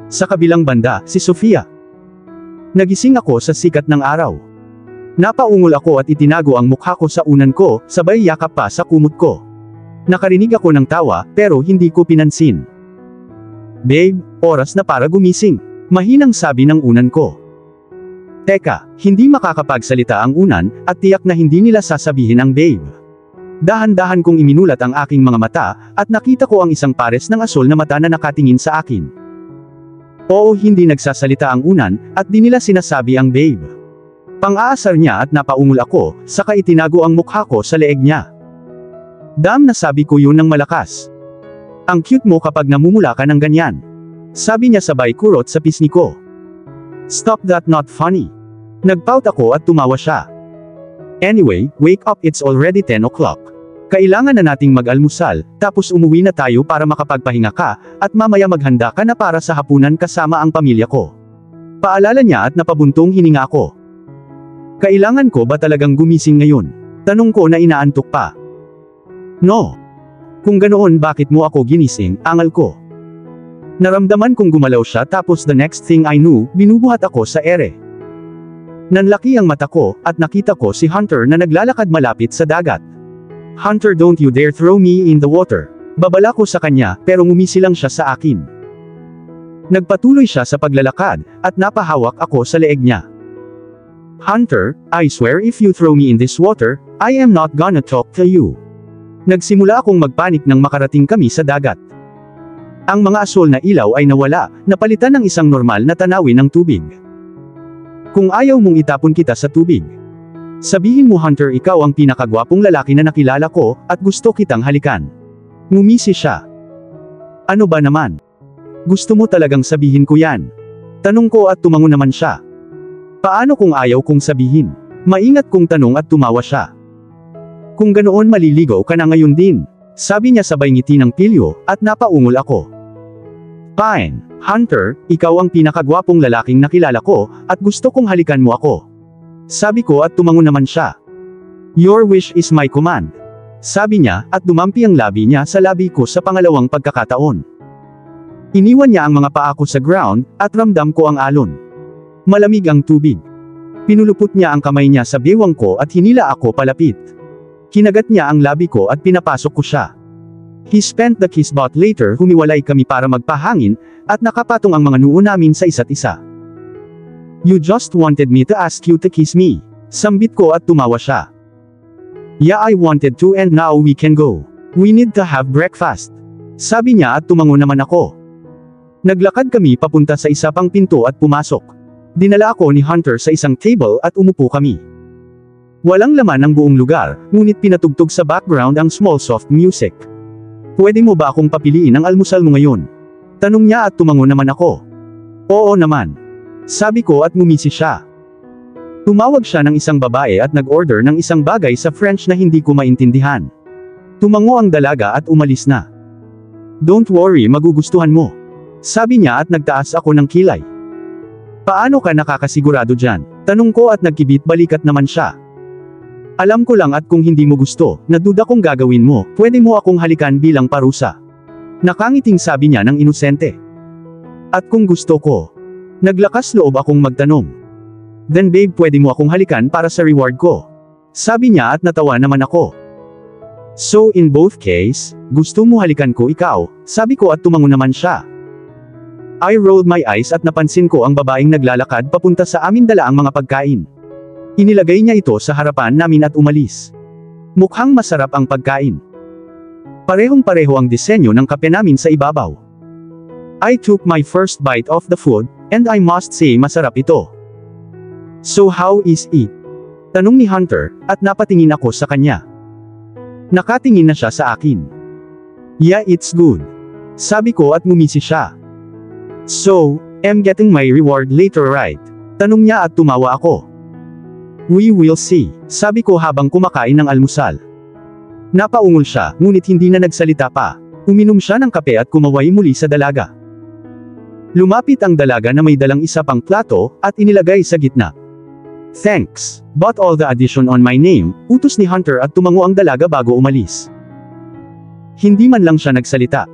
Sa kabilang banda, si Sofia. Nagising ako sa sikat ng araw. Napaungol ako at itinago ang mukha ko sa unan ko, sabay yakap pa sa kumot ko. Nakarinig ako ng tawa, pero hindi ko pinansin. Babe, oras na para gumising. Mahinang sabi ng unan ko. Teka, hindi makakapagsalita ang unan, at tiyak na hindi nila sasabihin ang babe. Dahan-dahan kong iminulat ang aking mga mata, at nakita ko ang isang pares ng asul na mata na nakatingin sa akin. Oo, hindi nagsasalita ang unan, at di nila sinasabi ang babe. Pang-aasar niya at napaungol ako, saka itinago ang mukha ko sa leeg niya. Dam, nasabi ko yun ng malakas. Ang cute mo kapag namumula ka ng ganyan. Sabi niya sabay kurot sa pisngi ko. Stop that, not funny. Nagpout ako at tumawa siya. Anyway, wake up, it's already 10 o'clock. Kailangan na nating mag-almusal, tapos umuwi na tayo para makapagpahinga ka, at mamaya maghanda ka na para sa hapunan kasama ang pamilya ko. Paalala niya at napabuntong hininga ako. Kailangan ko ba talagang gumising ngayon? Tanong ko na inaantok pa. No. Kung ganoon, bakit mo ako ginising, angal ko. Naramdaman kong gumalaw siya, tapos the next thing I knew, binubuhat ako sa ere. Nanlaki ang mata ko, at nakita ko si Hunter na naglalakad malapit sa dagat. Hunter, don't you dare throw me in the water. Babala ko sa kanya, pero ngumisi lang siya sa akin. Nagpatuloy siya sa paglalakad, at napahawak ako sa leeg niya. Hunter, I swear if you throw me in this water, I am not gonna talk to you. Nagsimula akong magpanik nang makarating kami sa dagat. Ang mga asul na ilaw ay nawala, napalitan ng isang normal na tanawin ng tubig. Kung ayaw mong itapon kita sa tubig, sabihin mo, Hunter, ikaw ang pinakagwapong lalaki na nakilala ko, at gusto kitang halikan. Ngumisi siya. Ano ba naman? Gusto mo talagang sabihin ko yan? Tanong ko at tumango naman siya. Paano kung ayaw kong sabihin? Maingat kong tanong at tumawa siya. Kung ganoon, maliligaw ka na ngayon din. Sabi niya sabay ngiti ng pilyo, at napaungol ako. Fine, Hunter, ikaw ang pinakagwapong lalaking nakilala ko, at gusto kong halikan mo ako. Sabi ko at tumango naman siya. Your wish is my command. Sabi niya, at dumampi ang labi niya sa labi ko sa pangalawang pagkakataon. Iniwan niya ang mga paa ko sa ground, at ramdam ko ang alon. Malamig ang tubig. Pinulupot niya ang kamay niya sa bewang ko at hinila ako palapit. Kinagat niya ang labi ko at pinapasok ko siya. He spent the kiss, but later humiwalay kami para magpahangin, at nakapatong ang mga noo namin sa isa't isa. You just wanted me to ask you to kiss me. Sambit ko at tumawa siya. Yeah, I wanted to, and now we can go. We need to have breakfast. Sabi niya at tumango naman ako. Naglakad kami papunta sa isa pang pinto at pumasok. Dinala ako ni Hunter sa isang table at umupo kami. Walang laman ang buong lugar, ngunit pinatugtog sa background ang small soft music. Pwede mo ba akong papiliin ang almusal mo ngayon? Tanong niya at tumango naman ako. Oo naman. Sabi ko at ngumisi siya. Tumawag siya ng isang babae at nag-order ng isang bagay sa French na hindi ko maintindihan. Tumango ang dalaga at umalis na. Don't worry, magugustuhan mo. Sabi niya at nagtaas ako ng kilay. Paano ka nakakasigurado dyan? Tanong ko at nagkibit balikat naman siya. Alam ko lang, at kung hindi mo gusto, na duda kong gagawin mo, pwede mo akong halikan bilang parusa. Nakangiting sabi niya ng inosente. At kung gusto ko, naglakas loob akong magtanong. Then babe, pwede mo akong halikan para sa reward ko. Sabi niya at natawa naman ako. So in both case, gusto mo halikan ko ikaw, sabi ko at tumango naman siya. I rolled my eyes at napansin ko ang babaeng naglalakad papunta sa amin dala ang mga pagkain. Inilagay niya ito sa harapan namin at umalis. Mukhang masarap ang pagkain. Parehong-pareho ang disenyo ng kape namin sa ibabaw. I took my first bite of the food, and I must say masarap ito. So how is it? Tanong ni Hunter, at napatingin ako sa kanya. Nakatingin na siya sa akin. Yeah, it's good. Sabi ko at ngumisi siya. So, I'm getting my reward later, right? Tanong niya at tumawa ako. We will see, sabi ko habang kumakain ng almusal. Napaungol siya, ngunit hindi na nagsalita pa. Uminom siya ng kape at kumaway muli sa dalaga. Lumapit ang dalaga na may dalang isa pang plato, at inilagay sa gitna. Thanks, but all the addition on my name, utos ni Hunter at tumango ang dalaga bago umalis. Hindi man lang siya nagsalita.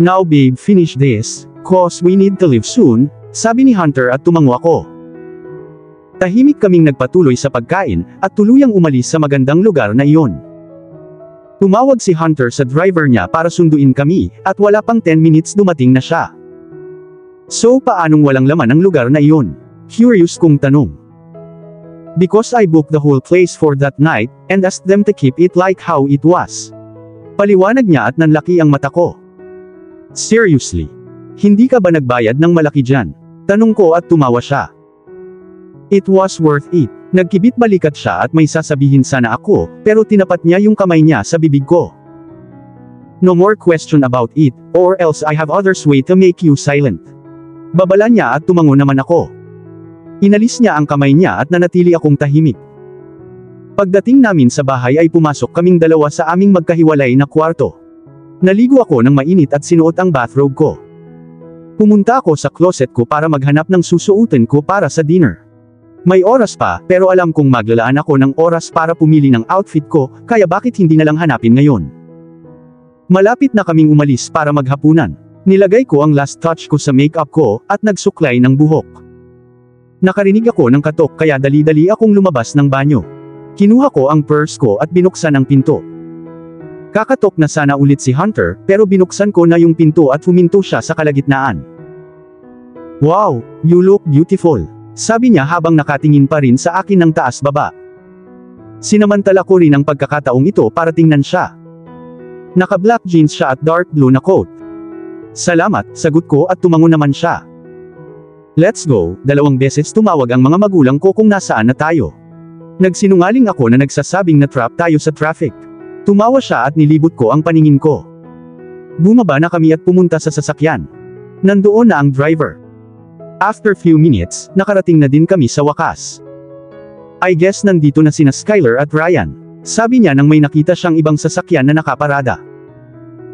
Now babe, finish this. Cause we need to leave soon, sabi ni Hunter at tumango ako. Tahimik kaming nagpatuloy sa pagkain, at tuluyang umalis sa magandang lugar na iyon. Tumawag si Hunter sa driver niya para sunduin kami, at wala pang 10 minutes dumating na siya. So paanong walang laman ang lugar na iyon? Curious kong tanong. Because I booked the whole place for that night, and asked them to keep it like how it was. Paliwanag niya at nanlaki ang mata ko. Seriously? Hindi ka ba nagbayad ng malaki dyan? Tanong ko at tumawa siya. It was worth it. Nagkibit balikat siya at may sasabihin sana ako, pero tinapat niya yung kamay niya sa bibig ko. No more question about it, or else I have others way to make you silent. Babala niya at tumango naman ako. Inalis niya ang kamay niya at nanatili akong tahimik. Pagdating namin sa bahay ay pumasok kaming dalawa sa aming magkahiwalay na kwarto. Naligo ako ng mainit at sinuot ang bathrobe ko. Pumunta ako sa closet ko para maghanap ng susuotin ko para sa dinner. May oras pa, pero alam kong maglalaan ako ng oras para pumili ng outfit ko, kaya bakit hindi na lang hanapin ngayon? Malapit na kaming umalis para maghapunan. Nilagay ko ang last touch ko sa makeup ko, at nagsuklay ng buhok. Nakarinig ako ng katok kaya dali-dali akong lumabas ng banyo. Kinuha ko ang purse ko at binuksan ang pinto. Kakatok na sana ulit si Hunter, pero binuksan ko na yung pinto at huminto siya sa kalagitnaan. Wow, you look beautiful, sabi niya habang nakatingin pa rin sa akin ng taas-baba. Sinamantala ko rin ang pagkakataong ito para tingnan siya. Naka-black jeans siya at dark blue na coat. Salamat, sagot ko at tumango naman siya. Let's go, 2 beses tumawag ang mga magulang ko kung nasaan na tayo. Nagsinungaling ako na nagsasabing na trap tayo sa traffic. Tumawa siya at nilibot ko ang paningin ko. Bumaba na kami at pumunta sa sasakyan. Nandoon na ang driver. After few minutes, nakarating na din kami sa wakas. I guess nandito na sina Skyler at Ryan, sabi niya nang may nakita siyang ibang sasakyan na nakaparada.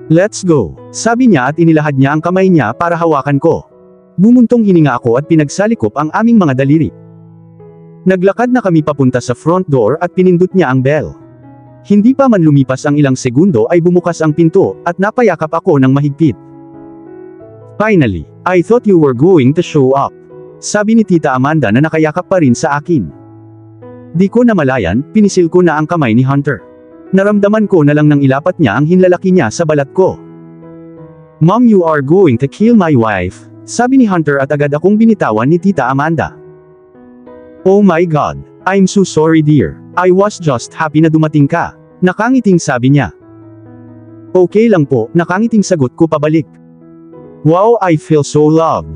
Let's go, sabi niya at inilahad niya ang kamay niya para hawakan ko. Bumuntong hininga ako at pinagsalikop ang aming mga daliri. Naglakad na kami papunta sa front door at pinindot niya ang bell. Hindi pa man lumipas ang ilang segundo ay bumukas ang pinto, at napayakap ako ng mahigpit. Finally, I thought you were going to show up, sabi ni Tita Amanda na nakayakap pa rin sa akin. Di ko namalayan, pinisil ko na ang kamay ni Hunter. Naramdaman ko na lang nang ilapat niya ang hinlalaki niya sa balat ko. Mom, you are going to kill my wife, sabi ni Hunter at agad akong binitawan ni Tita Amanda. Oh my God, I'm so sorry dear. I was just happy na dumating ka. Nakangiting sabi niya. Okay lang po, nakangiting sagot ko pabalik. Wow, I feel so loved.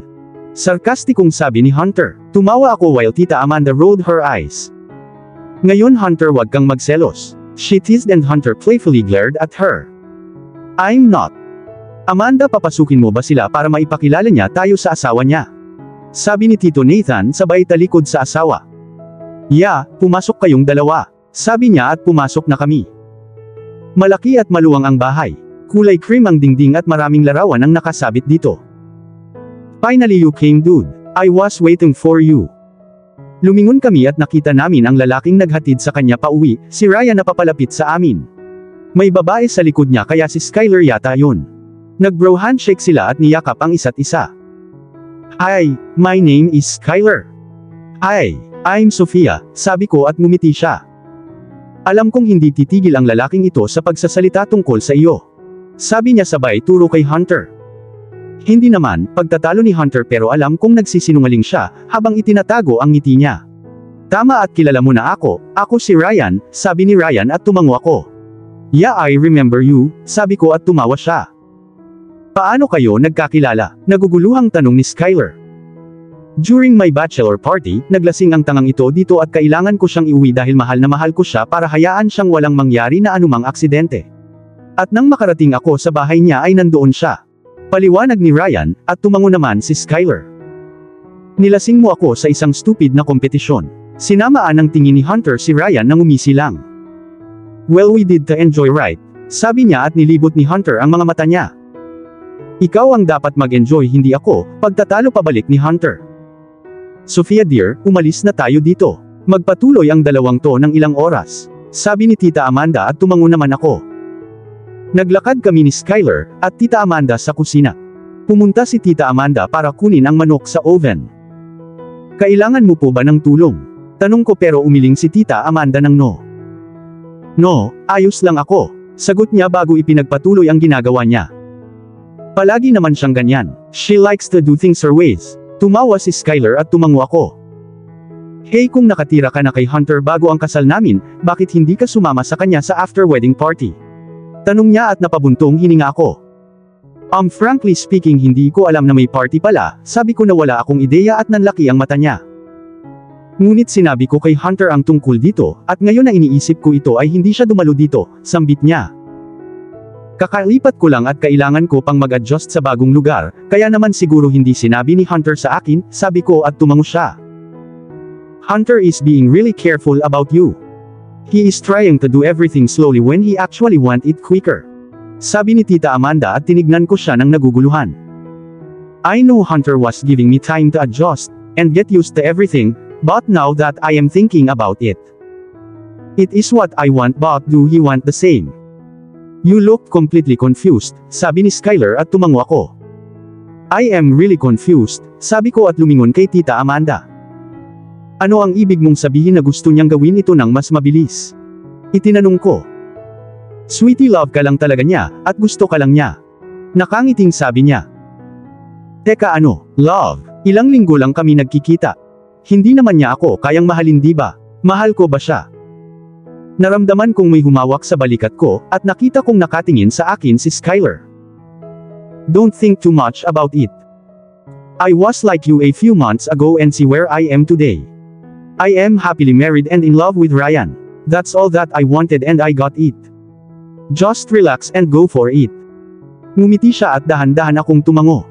Sarkastikong sabi ni Hunter. Tumawa ako while Tita Amanda rolled her eyes. Ngayon Hunter, wag kang magselos, she teased, and Hunter playfully glared at her. I'm not. Amanda, papasukin mo ba sila para maipakilala niya tayo sa asawa niya? Sabi ni Tito Nathan sabay talikod sa asawa. Yeah, pumasok kayong dalawa, sabi niya at pumasok na kami. Malaki at maluwang ang bahay. Kulay cream ang dingding at maraming larawan ang nakasabit dito. Finally you came dude, I was waiting for you. Lumingon kami at nakita namin ang lalaking naghatid sa kanya pauwi, si Ryan na papalapit sa amin. May babae sa likod niya kaya si Skyler yata yun. Nag-bro handshake sila at niyakap ang isa't isa. Hi, my name is Skyler. Hi, I'm Sofia, sabi ko at ngumiti siya. Alam kong hindi titigil ang lalaking ito sa pagsasalita tungkol sa iyo, sabi niya sabay turo kay Hunter. Hindi naman, pagtatalo ni Hunter, pero alam kong nagsisinungaling siya, habang itinatago ang ngiti niya. Tama at kilala mo na ako si Ryan, sabi ni Ryan at tumango ako. Yeah, I remember you, sabi ko at tumawa siya. Paano kayo nagkakilala? Naguguluhang tanong ni Skyler. During my bachelor party, naglasing ang tangang ito dito at kailangan ko siyang iuwi dahil mahal na mahal ko siya para hayaan siyang walang mangyari na anumang aksidente. At nang makarating ako sa bahay niya ay nandoon siya. Paliwanag ni Ryan, at tumango naman si Skyler. Nilasing mo ako sa isang stupid na kompetisyon. Sinamaan ng tingin ni Hunter si Ryan nang umisi lang. Well, we did to enjoy, right? Sabi niya at nilibot ni Hunter ang mga mata niya. Ikaw ang dapat mag-enjoy, hindi ako, pagtatalo pabalik ni Hunter. Sofia dear, umalis na tayo dito. Magpatuloy ang dalawang to ng ilang oras, sabi ni Tita Amanda at tumango naman ako. Naglakad kami ni Skyler at Tita Amanda sa kusina. Pumunta si Tita Amanda para kunin ang manok sa oven. Kailangan mo po ba ng tulong? Tanong ko pero umiling si Tita Amanda ng no. No, ayos lang ako. Sagot niya bago ipinagpatuloy ang ginagawa niya. Palagi naman siyang ganyan. She likes to do things her ways. Tumawa si Skyler at tumango ako. Hey, kung nakatira ka na kay Hunter bago ang kasal namin, bakit hindi ka sumama sa kanya sa after-wedding party? Tanong niya at napabuntong hininga ako. Frankly speaking hindi ko alam na may party pala, sabi ko na wala akong ideya at nanlaki ang mata niya. Ngunit sinabi ko kay Hunter ang tungkol dito, at ngayon na iniisip ko ito ay hindi siya dumalo dito, sambit niya. Kakalipat ko lang at kailangan ko pang mag-adjust sa bagong lugar, kaya naman siguro hindi sinabi ni Hunter sa akin, sabi ko at tumango siya. Hunter is being really careful about you. He is trying to do everything slowly when he actually want it quicker. Sabi ni Tita Amanda at tinignan ko siya ng naguguluhan. I know Hunter was giving me time to adjust, and get used to everything, but now that I am thinking about it. It is what I want but do he want the same? You look completely confused, sabi ni Skyler at tumango ako. I am really confused, sabi ko at lumingon kay Tita Amanda. Ano ang ibig mong sabihin na gusto niyang gawin ito ng mas mabilis? Itinanong ko. Sweetie, love ka lang talaga niya, at gusto ka lang niya. Nakangiting sabi niya. Teka ano, love, ilang linggo lang kami nagkikita. Hindi naman niya ako kayang mahalin, di ba? Mahal ko ba siya? Naramdaman kong may humawak sa balikat ko, at nakita kong nakatingin sa akin si Skyler. Don't think too much about it. I was like you a few months ago and see where I am today. I am happily married and in love with Ryan. That's all that I wanted and I got it. Just relax and go for it. Ngumiti siya at dahan-dahan akong tumango.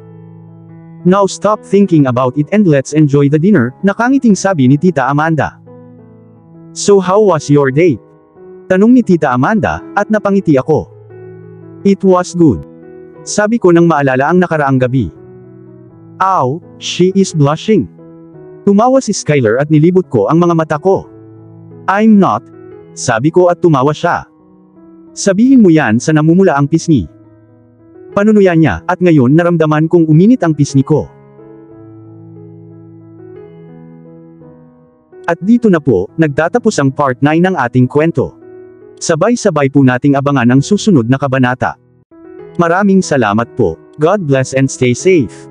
Now stop thinking about it and let's enjoy the dinner, nakangiting sabi ni Tita Amanda. So how was your date? Tanong ni Tita Amanda, at napangiti ako. It was good. Sabi ko nang maalala ang nakaraang gabi. Ow, she is blushing. Tumawa si Skyler at nilibot ko ang mga mata ko. I'm not. Sabi ko at tumawa siya. Sabihin mo yan sa namumula ang pisngi. Panunuyan niya, at ngayon naramdaman kong uminit ang pisngi ko. At dito na po, nagtatapos ang part 9 ng ating kwento. Sabay-sabay po nating abangan ang susunod na kabanata. Maraming salamat po. God bless and stay safe.